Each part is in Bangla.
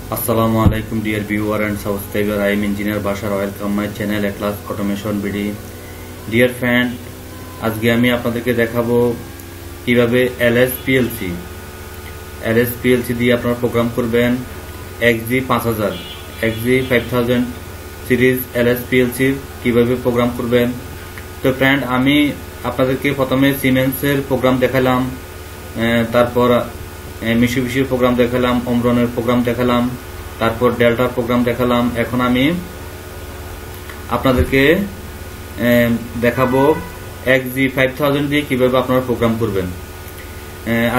Assalamu alaikum dear viewer and subscriber. I am engineer Bashar. Welcome my channel Atlas Automation BD. Dear friend, আজকে আমি আপনাদেরকে দেখাবো কিভাবে LS PLC দিয়ে আপনারা প্রোগ্রাম করবেন XG5000 XG5000 series LS PLC কিভাবে প্রোগ্রাম করবেন। তো ফ্রেন্ড, আমি আপনাদেরকে প্রথমে সিমেন্সের প্রোগ্রাম দেখালাম, তারপর মিশুবিশির প্রোগ্রাম দেখালাম, অমরনের প্রোগ্রাম দেখালাম, তারপর ডেল্টার প্রোগ্রাম দেখালাম। এখন আমি আপনাদেরকে দেখাবো XG5000 দিয়ে কিভাবে আপনারা প্রোগ্রাম করবেন।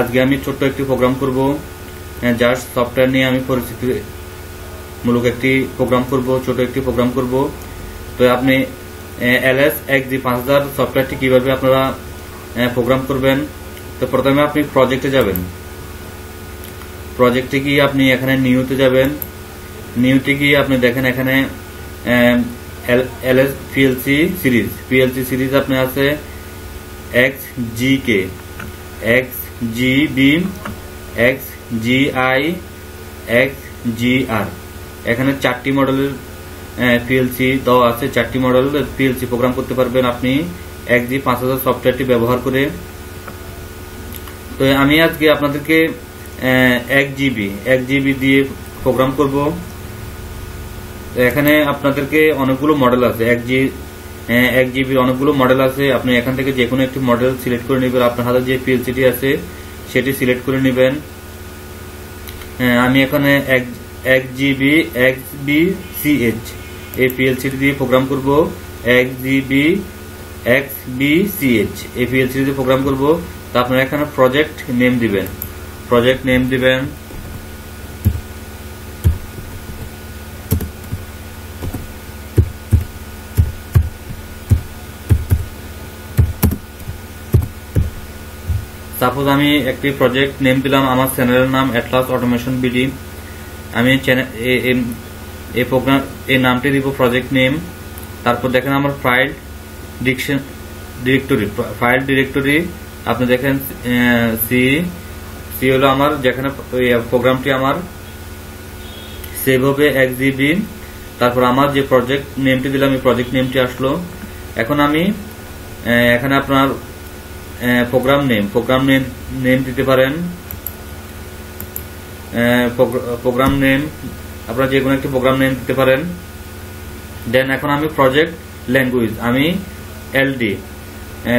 আজকে আমি ছোট্ট একটি প্রোগ্রাম করব, জাস্ট সফটওয়্যার নিয়ে আমি পরিচিতিমূলক একটি প্রোগ্রাম করব, ছোট একটি প্রোগ্রাম করব। তো আপনি LS XG5000 সফটওয়্যারটি কিভাবে আপনারা প্রোগ্রাম করবেন। তো প্রথমে আপনি প্রজেক্টে যাবেন, প্রজেক্টে গিয়ে আপনি এখানে নিউতে যাবেন, নিউতে গিয়ে আপনি দেখেন এখানে LS PLC সিরিজ আপনি আছে XGK XGB XGI XGR। এখানে 4টি মডেলের PLC দেওয়া আছে, 4টি মডেলের PLC প্রোগ্রাম করতে পারবেন আপনি XG5000 সফটওয়্যারটি ব্যবহার করে। তো আমি আজকে আপনাদেরকে 1GB দিয়ে প্রোগ্রাম করব। এখানে আপনাদেরকে অনেকগুলো মডেল আছে, 1GB অনেকগুলো মডেল আছে। আপনি এখান থেকে যে কোনো একটি মডেল সিলেক্ট করে নেবেন, আপনার হাতে যে PLCটি আছে সেটি সিলেক্ট করে নেবেন। আমি এখানে 1GB XBCH এই PLCটি দিয়ে প্রোগ্রাম করব। 1GB XBCH এই PLC দিয়ে প্রোগ্রাম করব। তো আপনারা এখানে প্রজেক্ট নেম দিবেন, সাপোজ আমি একটি প্রজেক্ট নেম দিলাম, আমার চ্যানেলের নাম অ্যাটলাস অটোমেশন বিডি। আমি এই প্রোগ্রাম এই নামটি দিব প্রজেক্ট নেম। তারপর দেখেন আমার ফাইল ডিরেক্টরি আপনি দেখেন সি হলো আমার, যেখানে প্রোগ্রামটি আমার সেভ হবে 1GB। তারপর আমার যে প্রজেক্ট নেমটি দিলাম এই প্রজেক্ট নেমটি আসলো। এখন আমি এখানে আপনার প্রোগ্রাম নেম দিতে পারেন, প্রোগ্রাম নেম আপনারা যে কোনো একটি প্রোগ্রাম নেম দিতে পারেন। দেন এখন আমি প্রজেক্ট ল্যাঙ্গুয়েজ আমি LD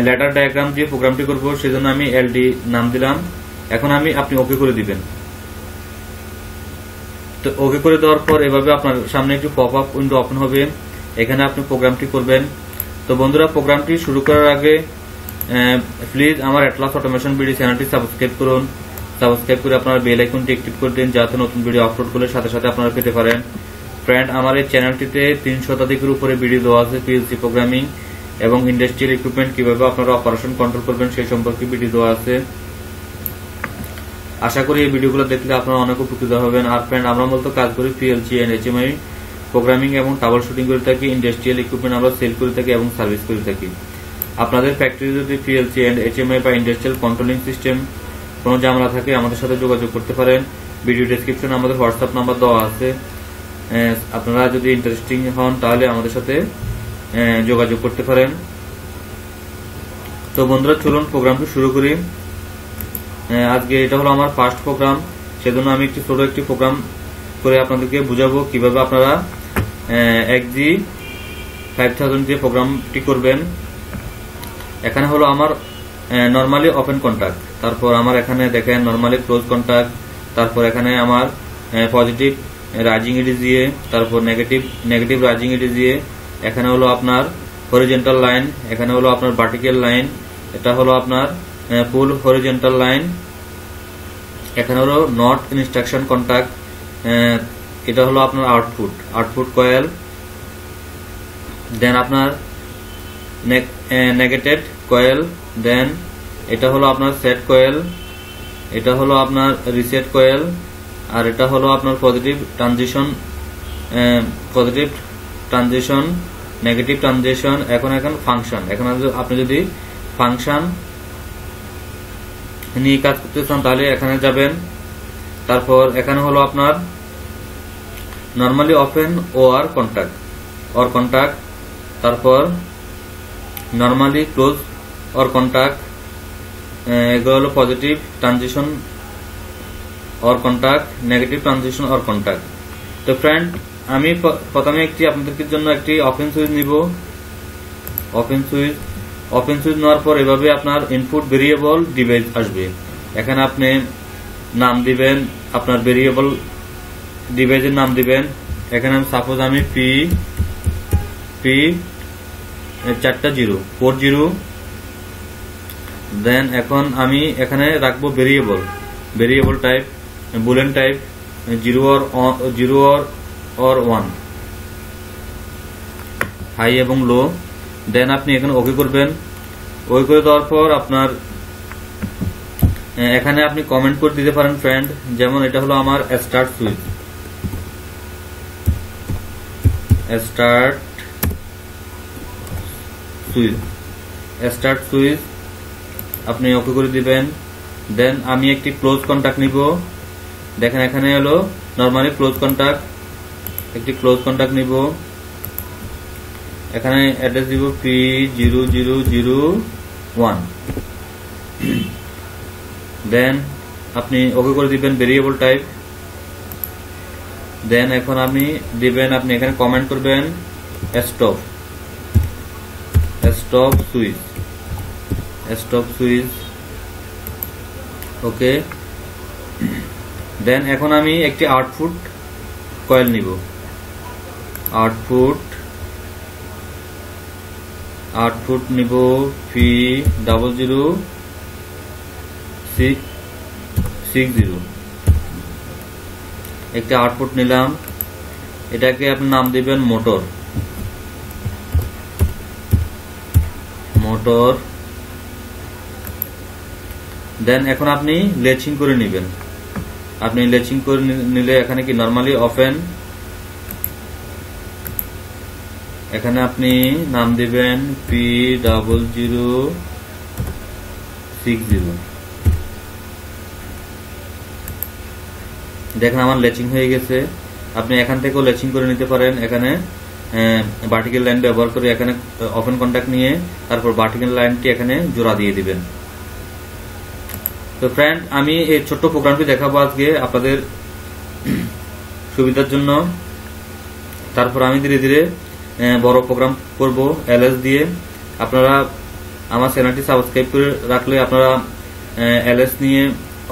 ল্যাডার ডায়াগ্রাম দিয়ে প্রোগ্রামটি করব, সেজন্য আমি LD নাম দিলাম। এখন আপনি ওকে করে দিবেন। তো ওকে করে দেওয়ার পর এভাবে আপনার সামনে একটি পপ আপ উইন্ডো ওপেন হবে, এখানে আপনি প্রোগ্রামটি করবেন। তো বন্ধুরা, প্রোগ্রামটি শুরু করার আগে প্লিজ আমার অ্যাটলাস অটোমেশন বিডি চ্যানেলটি সাবস্ক্রাইব করুন। সাবস্ক্রাইব করে আপনার বেল আইকনটি অ্যাক্টিভ করে দিন, যাতে নতুন ভিডিও আপলোড করলে সাথে সাথে আপনারা পেতে পারেন। ফ্রেন্ড, আমার এই চ্যানেলটিতে 3 শতাধিকের উপরে ভিডিও দেওয়া আছে, PLC প্রোগ্রামিং এবং ইন্ডাস্ট্রিয়াল ইকুইপমেন্ট কিভাবে আপনারা অপারেশন কন্ট্রোল করবেন সেই সম্পর্কে ভিডিও দেওয়া আছে। আশা করি এই ভিডিওগুলো দেখলে আপনারা অনেক উপকৃত হবেন। আর ফ্রেন্ড, আমরা মূলত কাজ করি PLC এন্ড HMI প্রোগ্রামিং এবং ট্রাবল শুটিং করে থাকি। ইন্ডাস্ট্রিয়াল ইকুইপমেন্ট আমরা সেল করে থাকি এবং সার্ভিস করে থাকি। আপনাদের ফ্যাক্টরি যদি PLC এন্ড HMI বা ইন্ডাস্ট্রিয়াল কন্ট্রোলিং সিস্টেম কোনো ঝামেলা থাকে আমাদের সাথে যোগাযোগ করতে পারেন। ভিডিও ডেসক্রিপশনে আমাদের হোয়াটসঅ্যাপ নাম্বার দেওয়া আছে। আপনারা যদি ইন্টারেস্টিং হন তাহলে আমাদের সাথে যোগাযোগ করতে পারেন। তো বন্ধুরা, চলুন প্রোগ্রামটি শুরু করি। আজকে এটা হলো আমার ফার্স্ট প্রোগ্রাম, সেজন্য আমি ছোট একটি প্রোগ্রাম করে আপনাদেরকে বুঝাবো কিভাবে আপনারা XG5000 দিয়ে প্রোগ্রামটি করবেন। এখানে হলো আমার নরমালি ওপেন কন্টাক্ট, তারপর আমার এখানে দেখেন নরমালি ক্লোজ কন্টাক্ট, তারপর এখানে আমার পজিটিভ রাইজিং এডি দিয়ে, তারপর নেগেটিভ রাইজিং এডি দিয়ে, এখানে হলো আপনার হরিজন্টাল লাইন, এখানে হলো আপনার ভার্টিক্যাল লাইন, এটা হলো আপনার ফুল হরিজন্টাল লাইন, এখানে হলো নট ইনস্ট্রাকশন কন্টাক্ট, এটা হলো আপনার আউটপুট কয়েল, দেন আপনার নেগেটেড কয়েল, দেন এটা হলো আপনার সেট কয়েল, এটা হলো আপনার রিসেট কয়েল, আর এটা হলো আপনার পজিটিভ ট্রানজিশন নেগেটিভ ট্রানজিশন। এখন ফাংশন, এখন আপনি যদি ফাংশন নিয়ে কাজ করতে চান তাহলে এখানে যাবেন। তারপর এখানে হলো আপনার নর্মালি ওপেন ওর কন্টাক্ট, তারপর নর্মালি ক্লোজ অর কন্টাক্ট, এগুলো হলো positive transition or contact, negative transition or contact. তো ফ্রেন্ড, আমি প্রথমে আপনাদের জন্য একটি ওপেন সুইচ নিব। ওপেন সুইচ নেওয়ার পর এভাবে আপনার ইনপুট ভেরিয়েবল ডিভাইস আসবে। এখানে আপনি নাম দিবেন, আপনার ভেরিয়েবল ডিভাইসের নাম দিবেন। এখানে সাপোজ আমি পি 4টা 0 দেন এখন আমি এখানে রাখবো variable type boolean type 0 or 1, high এবং লো। দেন আপনি এখানে ওকে করবেন। ওকে করে দেওয়ার পর আপনার এখানে আপনি কমেন্ট করে দিতে পারেন ফ্রেন্ড, যেমন এটা হলো আমার স্টার্ট সুইচ আপনি ওকে করে দিবেন। দেন আমি একটি ক্লোজ কন্টাক্ট নিব। দেখেন এখানে হলো নরমালি ক্লোজ কন্টাক্ট, একটি ক্লোজ কন্টাক্ট নিব। এখানে অ্যাড্রেস দিব P0001। দেন আপনি ওকে করে দিবেন ভেরিয়েবল টাইপ। দেন এখন আপনি এখানে কমেন্ট করবেন স্টপ সুইচ, ওকে। দেন এখন আমি একটি আউটপুট কয়েল নিব। আউটপুট নিব P0060, একটি আউটপুট নিলাম। এটাকে আপনি নাম দিবেন মোটর। দেন এখন আপনি লেচিং করে নেবেন। আপনি লেচিং করে নিলে এখানে কি নরমালি ওপেন, এখানে আপনি নাম দিবেন P0060। দেখেন আমার লেচিং হয়ে গেছে। আপনি এখান থেকেও লেচিং করে নিতে পারেন। এখানে ভার্টিক্যাল লাইন ব্যবহার করে এখানে ওপেন কন্টাক্ট নিয়ে তারপর ভার্টিক্যাল লাইনটি এখানে জোড়া দিয়ে দিবেন। তো ফ্রেন্ড, আমি এই ছোট্ট প্রোগ্রামটি দেখাবো আজকে আপনাদের সুবিধার জন্য। তারপর আমি ধীরে ধীরে বড় প্রোগ্রাম করব এলএস দিয়ে। আপনারা আমার চ্যানেলটি সাবস্ক্রাইব করে রাখলে আপনারা এলএস নিয়ে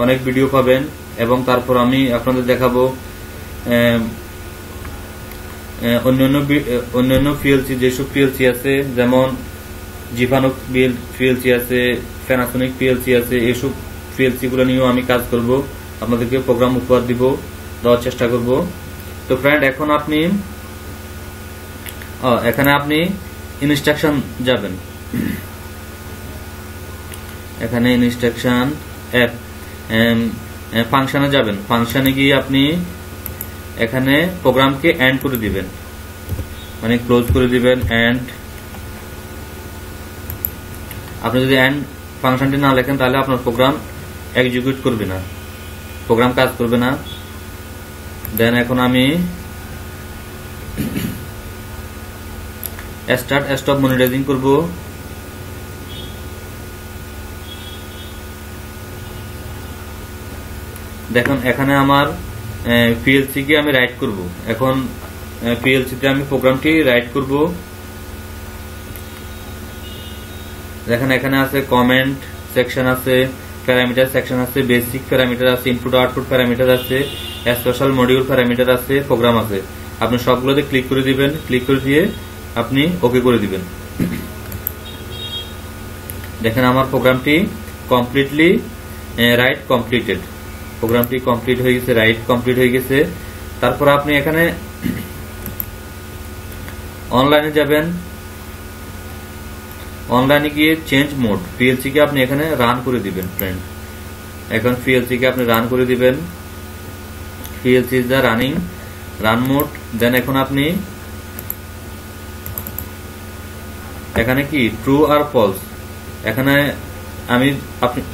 অনেক ভিডিও পাবেন। এবং তারপর আমি আপনাদের দেখাবো অন্যান্য পিএলসি, যেসব পিএলসি আছে, যেমন জিভানক পিএলসি আছে, প্যানাসোনিক পিএলসি আছে, এইসব পিএলসি গুলো নিয়েও আমি কাজ করব। আপনাদেরকে প্রোগ্রাম উপহার দেওয়ার চেষ্টা করব। তো ফ্রেন্ড, এখন এখানে আপনি ইনস্ট্রাকশন যাবেন। এখানে ইনস্ট্রাকশন ফাংশনে যাবেন। ফাংশনে গিয়ে আপনি এখানে প্রোগ্রামকে এন্ড করে দিবেন, মানে ক্লোজ করে দিবেন এন্ড। আপনি যদি এন্ড ফাংশনটি না লেখেন তাহলে আপনার প্রোগ্রাম এক্সিকিউট করবে না, প্রোগ্রাম কাজ করবে না। দেন এখন আমি স্টার্ট স্টপ মনিটরিং করব। দেখুন এখানে আমার পিএলসি কে আমি রাইট করব। এখন পিএলসি তে আমি প্রোগ্রামটি রাইট করব। দেখেন এখানে আছে কমেন্ট সেকশন আছে, প্যারামিটার সেকশন আছে, বেসিক প্যারামিটার আছে, ইনপুট আউটপুট প্যারামিটার আছে, স্পেশাল মডিউল প্যারামিটার আছে, প্রোগ্রাম আছে। আপনি সবগুলোতে ক্লিক করে দিবেন। ক্লিক করে দিয়ে আপনি ওকে করে দিবেন। দেখেন আমার প্রোগ্রামটি কমপ্লিটলি রাইট কমপ্লিটেড। প্রোগ্রামটি কমপ্লিট হয়ে গেছে, রাইট কমপ্লিট হয়ে গেছে। তারপর আপনি এখানে অনলাইনে যাবেন। অনলাইনে গিয়ে চেঞ্জ মোড, পিএলসি কে আপনি এখানে রান করে দিবেন ফ্রেন্ড। এখন পিএলসি কে আপনি রান করে দিবেন। PLC is the run mode. Then এখন আপনি এখানে কি ট্রু আর ফলস, এখানে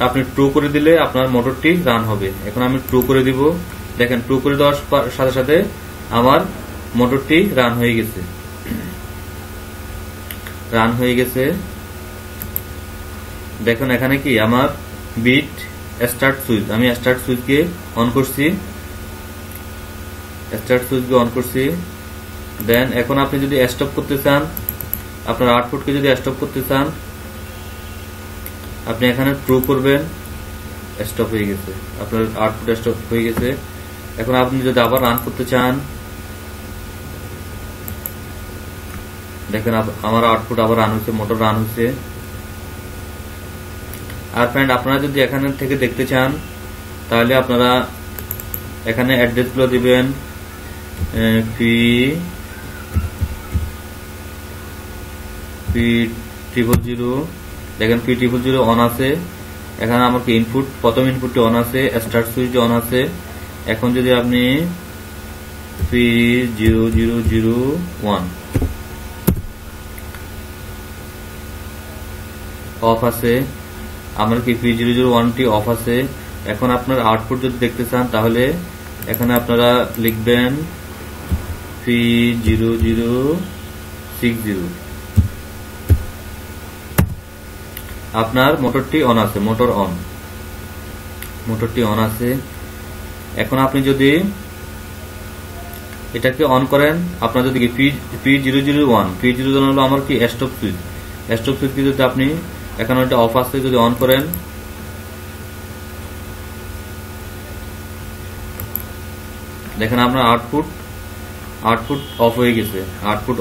আপনি ট্রু করে দিলে আপনার মোটরটি রান হবে। এখন আমি ট্রু করে দিব। দেখেন ট্রু করে দেওয়ার সাথে সাথে আমার মোটরটি রান হয়ে গেছে। দেখুন এখানে কি আমার বিট স্টার্ট সুইচ, আমি স্টার্ট সুইচকে অন করছি, দেন এখন আপনি যদি স্টপ করতে চান, আপনার আউটপুটকে যদি স্টপ করতে চান, আপনি এখানে ট্রু করবেন, স্টপ হয়ে গেছে, আপনার আউটপুট স্টপ হয়ে গেছে। এখন আপনি যদি আবার রান করতে চান, দেখেন আমার আউটপুট আবার রান হচ্ছে, মোটর রান হচ্ছে। আর ফ্রেন্ড আপনারা যদি এখানে থেকে দেখতে চান তাহলে আপনারা এখানে অ্যাড্রেস গুলো দিবেন, P000, দেখেন P000 অন আছে। এখানে আমাকে ইনপুট, প্রথম ইনপুটটি অন আছে, স্টার্ট সুইচ অন আছে। এখন যদি আপনি P0001 অফ আছে, আমার কি P001টি অফ আছে। এখন আপনার আউটপুট যদি দেখতে চান তাহলে এখানে আপনারা লিখবেন P0060, আপনার মোটরটি অন আছে, মোটরটি অন আছে। এখন আপনি যদি এটাকে অন করেন, আপনার যদি P001 হলো আমার কি স্টপ সুইচ, যদি আপনি এখানে এটা অফ আছে যদি অন করেন, দেখেন আপনার আউটপুট অফ হয়ে গেছে, output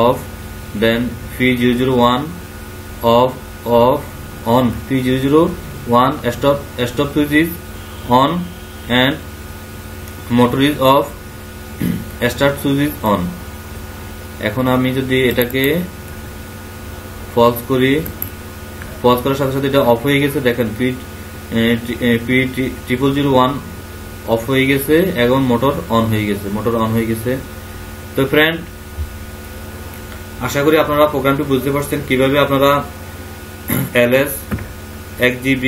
off. Then P001 off on, P001 stop switch is on and motor is off, start switch is on। এখন আমি যদি এটাকে পজ করার সাথে সাথে এটা অফ হয়ে গেছে। দেখেন P001 অফ হয়ে গেছে এবং মোটর অন হয়ে গেছে। তো ফ্রেন্ড, আশা করি আপনারা প্রোগ্রামটি বুঝতে পারছেন কিভাবে আপনারা LS 1GB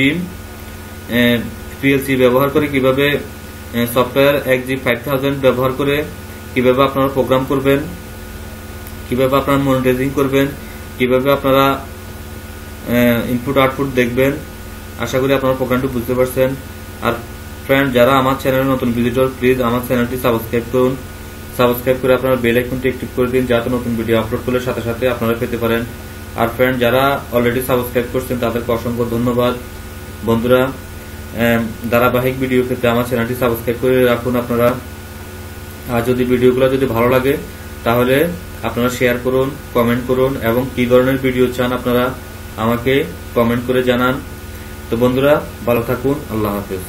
PLC ব্যবহার করে, কিভাবে সফটওয়্যার 1G5000 ব্যবহার করে কিভাবে আপনারা প্রোগ্রাম করবেন, কিভাবে আপনারা মনিটরিং করবেন, কিভাবে আপনারা ইনপুট আউটপুট দেখবেন। আশা করি আপনারা প্রোগ্রামটি বুঝতে পারছেন। আর ফ্রেন্ড, যারা আমার চ্যানেলে নতুন ভিজিটর, প্লিজ আমার চ্যানেলটি সাবস্ক্রাইব করুন। সাবস্ক্রাইব করে আপনারা বেল আইকনটি অ্যাক্টিভ করে দিন, যাতে নতুন ভিডিও আপলোড করলে সাথে সাথে আপনারা পেতে পারেন। আর ফ্রেন্ড, যারা অলরেডি সাবস্ক্রাইব করছেন তাদেরকে অসংখ্য ধন্যবাদ। বন্ধুরা, ধারাবাহিক ভিডিও পেতে আমার চ্যানেলটি সাবস্ক্রাইব করে রাখুন আপনারা। আর যদি ভিডিওগুলো যদি ভালো লাগে তাহলে আপনারা শেয়ার করুন, কমেন্ট করুন, এবং কি ধরনের ভিডিও চান আপনারা আমাকে কমেন্ট করে জানান। তো বন্ধুরা, ভালো থাকুন, আল্লাহ হাফেজ।